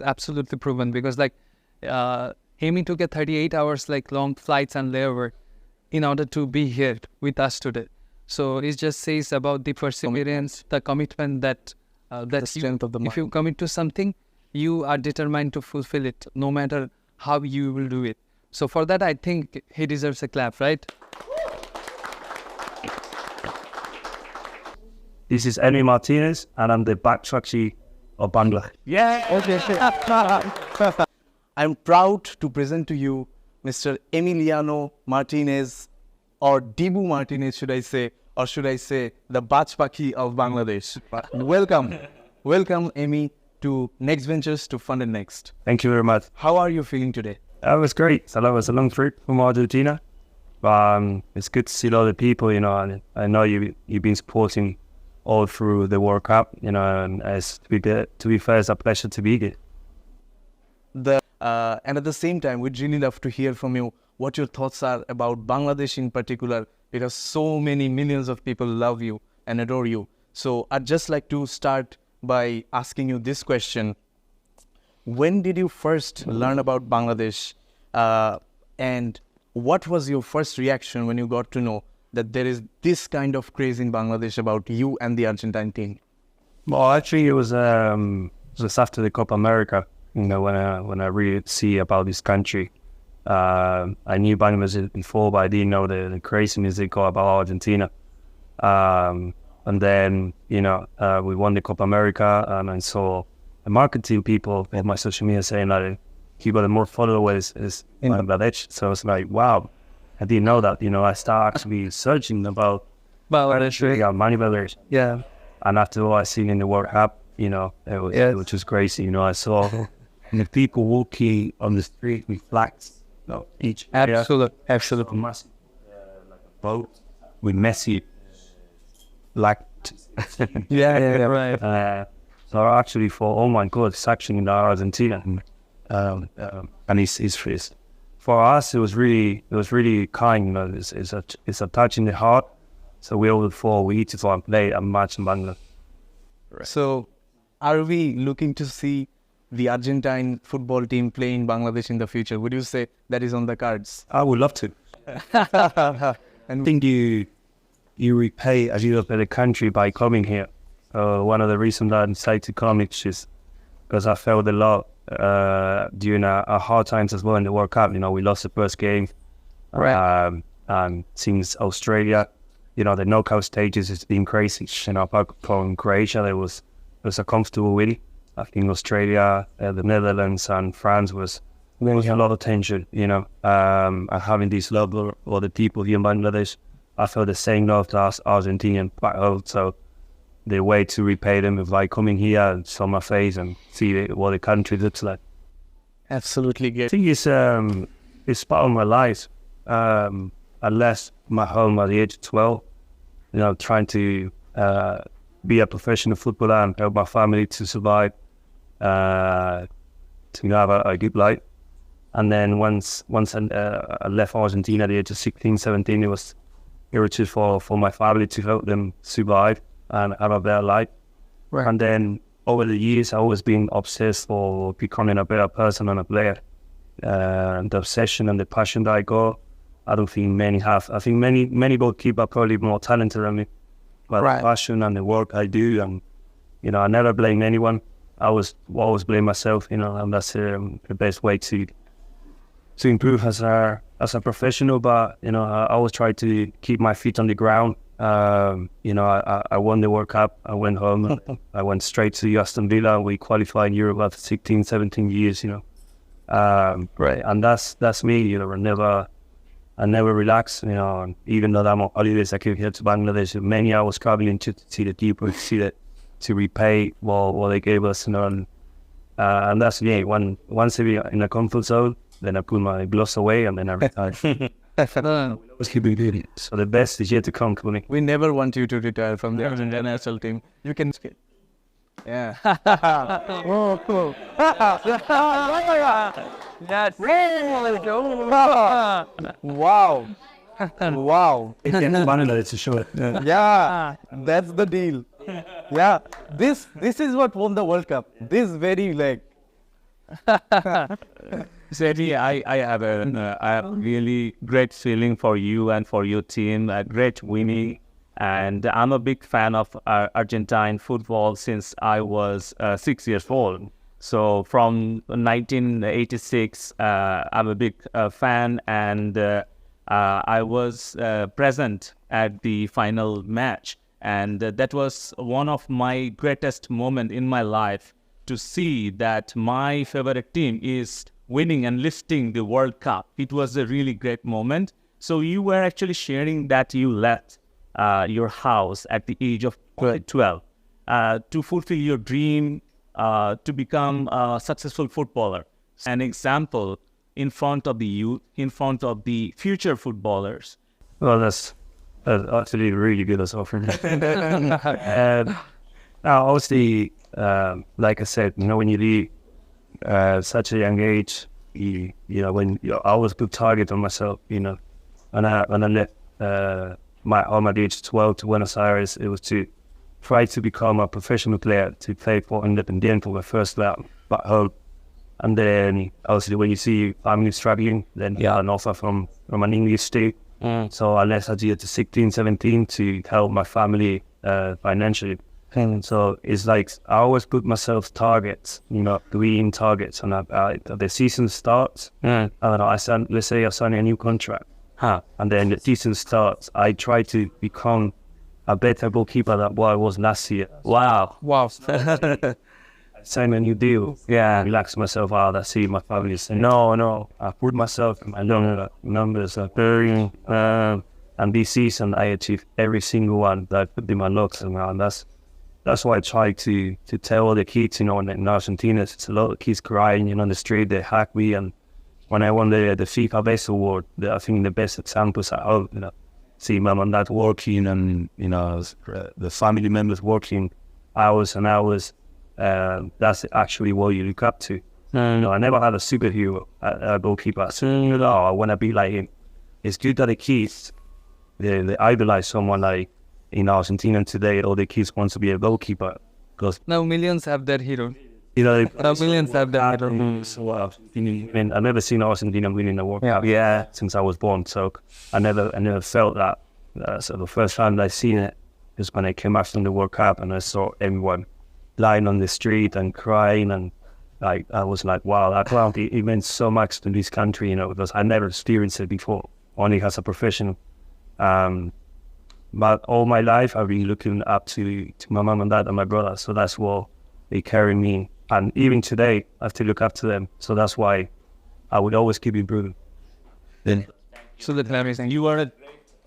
is absolutely proven because Amy took a 38 hours long flights and layover in order to be here with us today. So it just says about the perseverance, the commitment that the strength of the mind. If you commit to something, you are determined to fulfill it, no matter how you will do it. So for that, I think he deserves a clap, right? This is Emi Martinez, and I'm the backtracky of Bangladesh. Yeah. Okay. I'm proud to present to you Mr. Emiliano Martinez, or Dibu Martinez, should I say, or should I say the Bachpaki of Bangladesh. Welcome, Emi, to Next Ventures to Fund and Next. Thank you very much. How are you feeling today? It was great. So that was a long trip from Argentina. But it's good to see a lot of people, and I know you've been supporting all through the World Cup, and to be fair, it's a pleasure to be here. And at the same time, we'd really love to hear from you what your thoughts are about Bangladesh in particular, because so many millions of people love you and adore you. So I'd just like to start by asking you this question. When did you first learn about Bangladesh, and what was your first reaction when you got to know that there is this kind of craze in Bangladesh about you and the Argentine team? Well, actually, it was just after the Copa America. When I really see about this country, I knew Bangladesh before, but I didn't know the craziness they got about Argentina. And then we won the Copa America, and I saw the marketing people on my social media saying that he got more followers is in Bangladesh. So I was like, wow, I didn't know that. I started actually searching about Bangladesh. Yeah. And after all I seen in the World Cup, it was just crazy. I saw the people walking on the street with flags, each Absolutely. massive, like a boat with Messi, right. So I actually thought, oh my God, it's actually in Argentina, and it's for us. It was really kind. It's a touch in the heart. So we all thought we need to try and play a match in Bangladesh. Right. So, are we looking to see the Argentine football team play in Bangladesh in the future? Would you say that is on the cards? I would love to. And I think you repay as you look at the country by coming here. One of the reasons I decided to come is just because I felt a lot during our hard times as well in the World Cup. We lost the first game. Right. Since Australia, the knockout stages has been crazy. Apart from Croatia, there was a comfortable win. I think Australia, the Netherlands, and France was a lot of tension. And having this love for the people here in Bangladesh, I felt the same love to us Argentinian back home. So the way to repay them is by coming here and show my face and see what the country looks like. absolutely I good. think it's part of my life. I left my home at the age of 12, trying to be a professional footballer and help my family to survive, to have a good life. And then once I left Argentina at the age of 16, 17, it was just for my family to help them survive and have a better life. Right. And then over the years, I've always been obsessed for becoming a better person and a player. And the obsession and the passion that I got, I don't think many have. I think many goalkeepers are probably more talented than me. But Right. the passion and the work I do, and I never blame anyone. I always blame myself, and that's the best way to improve as a professional. But I always try to keep my feet on the ground. I won the World Cup. I went home. I went straight to Aston Villa. We qualified in Europe after 16, 17 years. Right. And that's me. I never relax. Even though I'm on holidays, I came here to Bangladesh. Many hours traveling to see the people, to repay what they gave us. And that's me. Once I be in a comfort zone, then I put my gloves away and then I retire. So the best is yet to come for me. We never want you to retire from the Argentine national team. You can skip. Yeah. Oh, cool. Yes. Wow. Wow. It's funny that it's a show. Yeah, that's the deal. Yeah, this is what won the World Cup. This very Sadly, I have a really great feeling for you and for your team, a great winning. And I'm a big fan of Argentine football since I was 6 years old. So from 1986, I'm a big fan, and I was present at the final match. And that was one of my greatest moments in my life, to see that my favorite team is winning and lifting the World Cup. It was a really great moment. So you were actually sharing that you left your house at the age of 12 to fulfill your dream to become a successful footballer. An example in front of the youth, in front of the future footballers. Well, that's actually really good as well. And now, obviously, like I said, when you leave such a young age, I always put target on myself. When I left my home at the age of 12 to Buenos Aires, it was to try to become a professional player, to play for Independiente for the first round back home. And then, obviously, when you see family struggling, then you had an offer from an English state. So I left Algeria to 16, 17 to help my family financially. So it's like I always put myself targets, green targets. And the season starts, and let's say I sign a new contract. And then the season starts, I try to become a better goalkeeper than what I was last year. Wow. Sign a new deal. Yeah. Relax myself out. I see my family say, no. I put myself in my numbers. And this season, I achieved every single one that I put in my looks. And that's why I try to tell all the kids, in Argentina, it's a lot of kids crying, on the street, they hug me. And when I won the FIFA Best Award, I think the best examples are all, see mom and dad working, and, the family members working hours and hours. That's actually what you look up to. I never had a superhero goalkeeper. I want to be like him. It's good that the kids, they idolize someone like in Argentina today. All the kids want to be a goalkeeper. Because now millions have their hero. Now millions have their hero. So, I've never seen Argentina winning a World Cup since I was born. So I never felt that. So the first time I seen it is when I came back from the World Cup, and I saw everyone lying on the street and crying, and I was like, wow, that crowd, it meant so much to this country, because I never experienced it before, only as a professional. But all my life I've been looking up to my mom and dad and my brother, so that's what they carry me. And even today I have to look up to them, so that's why I would always keep improving. So that's amazing. You are a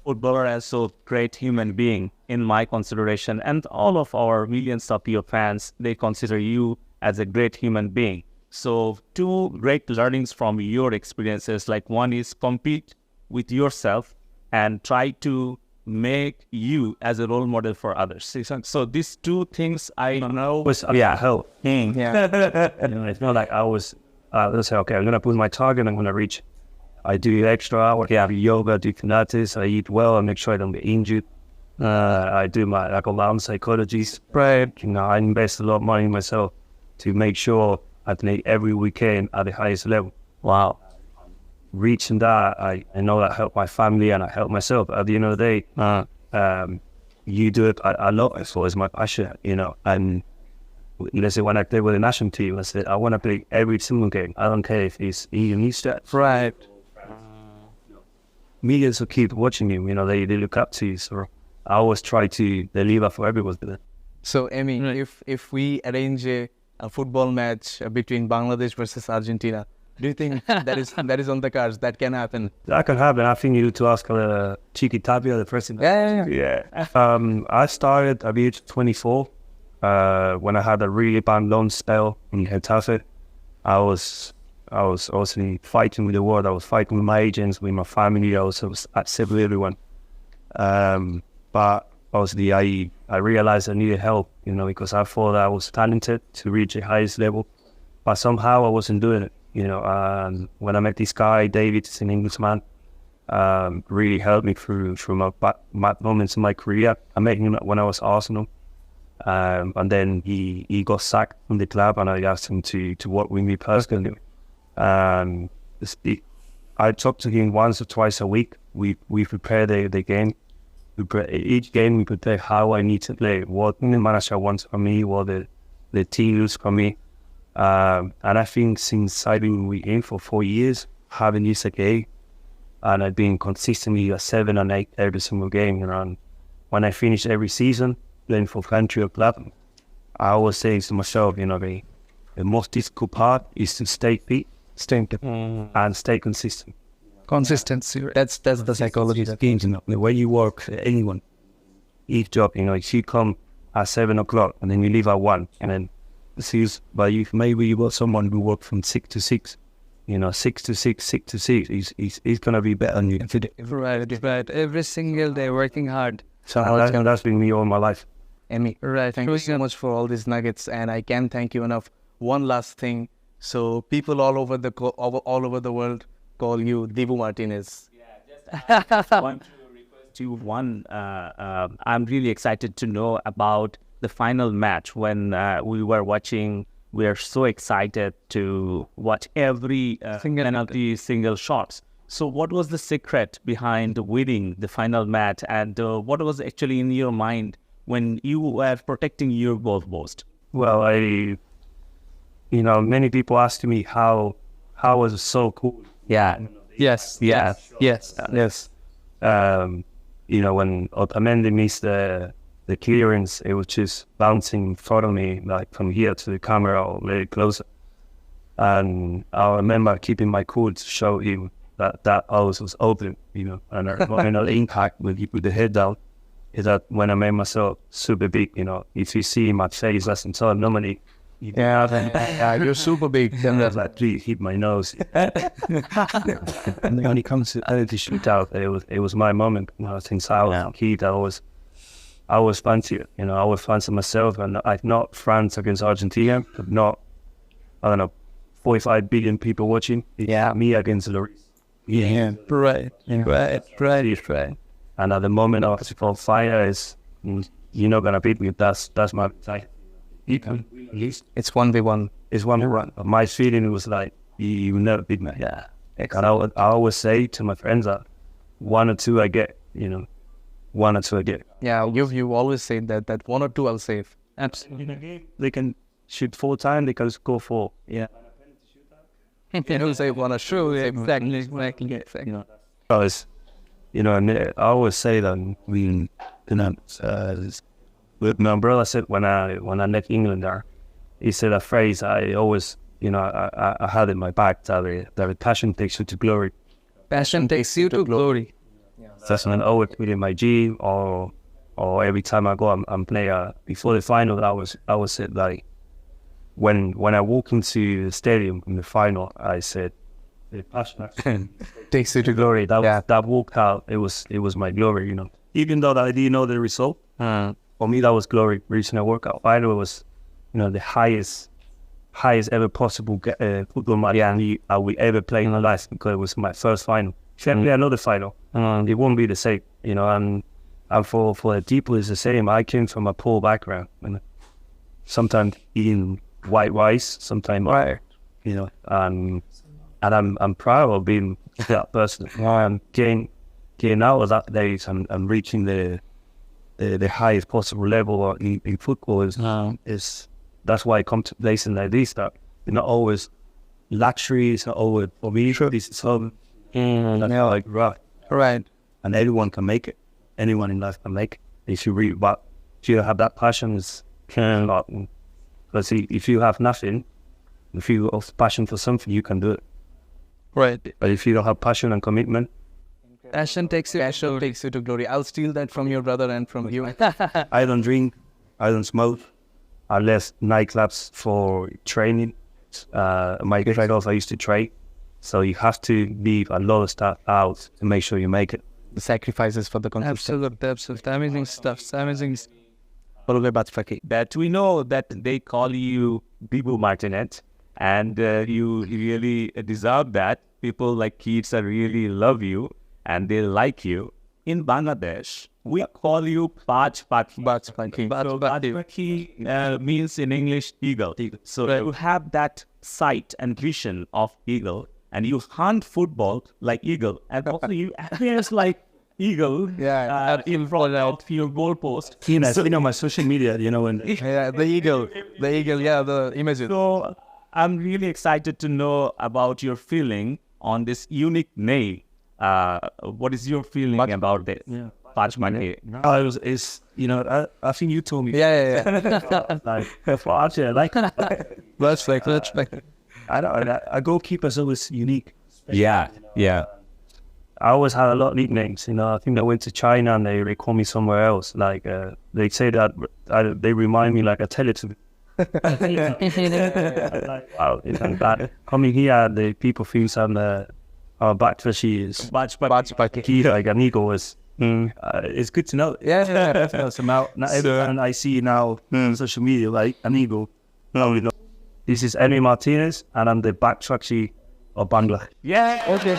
footballer, as a great human being in my consideration, and all of our millions of your fans, they consider you as a great human being. So two great learnings from your experiences, like one is compete with yourself and try to make you as a role model for others. So these two things I know was help. It's not like I was let's say, okay, I'm gonna put my target, I'm gonna reach. I do extra hours, yoga, do Pilates, I eat well, I make sure I don't get injured. I do my around psychology. Right. I invest a lot of money in myself to make sure I play every weekend at the highest level. Wow. Reaching that, I know that helped my family and I help myself. At the end of the day, you do it a lot. So it's my passion, And let's say when I play with the national team, I said I want to play every single game. I don't care if it's even Easter. Right. Millions will keep watching you. They look up to you. So I always try to deliver for everyone. So, Emi, if we arrange a football match between Bangladesh versus Argentina, do you think that is on the cards? That can happen? That can happen. I think you need to ask Chiqui Tapia, the president. Yeah. I started at the age of 24 when I had a really bad loan spell in Getafe. I was also fighting with the world. I was fighting with my agents, with my family. I was upset with everyone. But obviously, I realized I needed help, because I thought I was talented to reach the highest level, but somehow I wasn't doing it. When I met this guy, David, is an Englishman, really helped me through my bad moments in my career. I met him when I was Arsenal, And then he got sacked from the club, and I asked him to work with me personally. I talk to him once or twice a week. We prepare the game. Each game we prepare how I need to play, what the manager wants from me, what the team needs from me. And I think since I've been with him for 4 years, having this again, and I've been consistently a 7 and 8 every single game. And when I finish every season playing for country or club, I always say to myself, the most difficult part is to stay fit, and stay consistent. Consistency. Right? That's the psychology. Games, the way you work for anyone, each job, if you come at 7 o'clock and then you leave at 1, and then but if maybe you got someone who work from 6 to 6, 6 to 6, 6 to 6, he's going to be better than you. Right. Every single day working hard. So that's been me all my life. Emmy, thank you so much for all these nuggets, and I can't thank you enough. One last thing, so people all over the world call you Dibu Martinez. Want to request you one. I'm really excited to know about the final match. When we were watching, we are so excited to watch every penalty, single shots. So what was the secret behind winning the final match, and what was actually in your mind when you were protecting your goal post? Well, many people ask me how was it so cool. Yeah. Yes. When Otamendi missed the clearance, it was just bouncing in front of me, like from here to the camera or very close. And I remember keeping my cool to show him that always was open, and the impact when he put the head down is that when I made myself super big, if you see my face less than time, normally, You're super big. then there's like, please hit my nose. And then when it comes to energy shootout, it was my moment. Since I was a kid, I was fancy it. I always fancy myself, and I've not France against Argentina, but not, 45 billion people watching. It's me against Lloris. Right. And at the moment, I was on fire. You're not gonna beat me. That's my side. It's 1v1. It's 1v1. My feeling was like, you will never beat me. Yeah. And I always say to my friends that 1 or 2 I get. 1 or 2 I get. Yeah, you always say that 1 or 2 I'll save. Absolutely. In a game, they can shoot 4 times. They can score 4. Yeah. You'll save 1 or 2. True. Exactly. Because, and I always say that with my brother said when I left England there, he said a phrase I always, I had in my back that passion takes you to glory. Passion takes you to glory. That's when I always put in my gym or every time I go and play. Before the final, I was said like when I walk into the stadium in the final, I said the passion Takes you to glory. That walk out, it was my glory. Even though I didn't know the result. For me, that was glory. Reaching a workout final was, the highest ever possible football match I will ever play in my life, because it was my first final. If I play another final, it won't be the same, And for the people, it's the same. I came from a poor background, sometimes eating white rice, sometimes and I'm proud of being that person. Getting out of that days and reaching the highest possible level in football is that's why I come to places like this that it's not always luxury, it's not always for me. This is home. That's how I grew up. Right. And everyone can make it. Anyone in life can make it. If you read, but if you have that passion, it's because if you have nothing, if you have passion for something, you can do it. Right. But if you don't have passion and commitment, Passion takes you to glory. I'll steal that from your brother and from you. I don't drink, I don't smoke. I left nightclubs for training. My trade-offs, I used to trade. So you have to leave a lot of stuff out to make sure you make it. The sacrifices for the consistency. Absolutely. Amazing stuff. That we know that they call you Dibu Martinez, and you really deserve that. People like kids that really love you and they like you. in Bangladesh, we call you Baj Pakhi. Baj Pakhi. So Baj Pakhi means in English eagle. So you have that sight and vision of eagle, and you hunt football like eagle, and also you appears like eagle in front of your goalpost. I've seen on my social media, and Yeah, the eagle, the images. So I'm really excited to know about your feeling on this unique name. What is your feeling about this? Yeah. Baj Pakhi. I think you told me. Yeah. Like, Let's like. I don't know. A goalkeeper's always unique. Yeah. I always had a lot of nicknames. I think I went to China and they call me somewhere else. Like they say that they remind me like a Teletubby. Like, wow, isn't that coming here? The people think I'm backfishy is Baj Baj Pakhi. Pakhi. like an eagle was. It's good to know. Yeah. So now everyone I see now on social media like an eagle. No. This is Emmy Martinez and I'm the backfishy of Bangladesh. Yeah. Okay.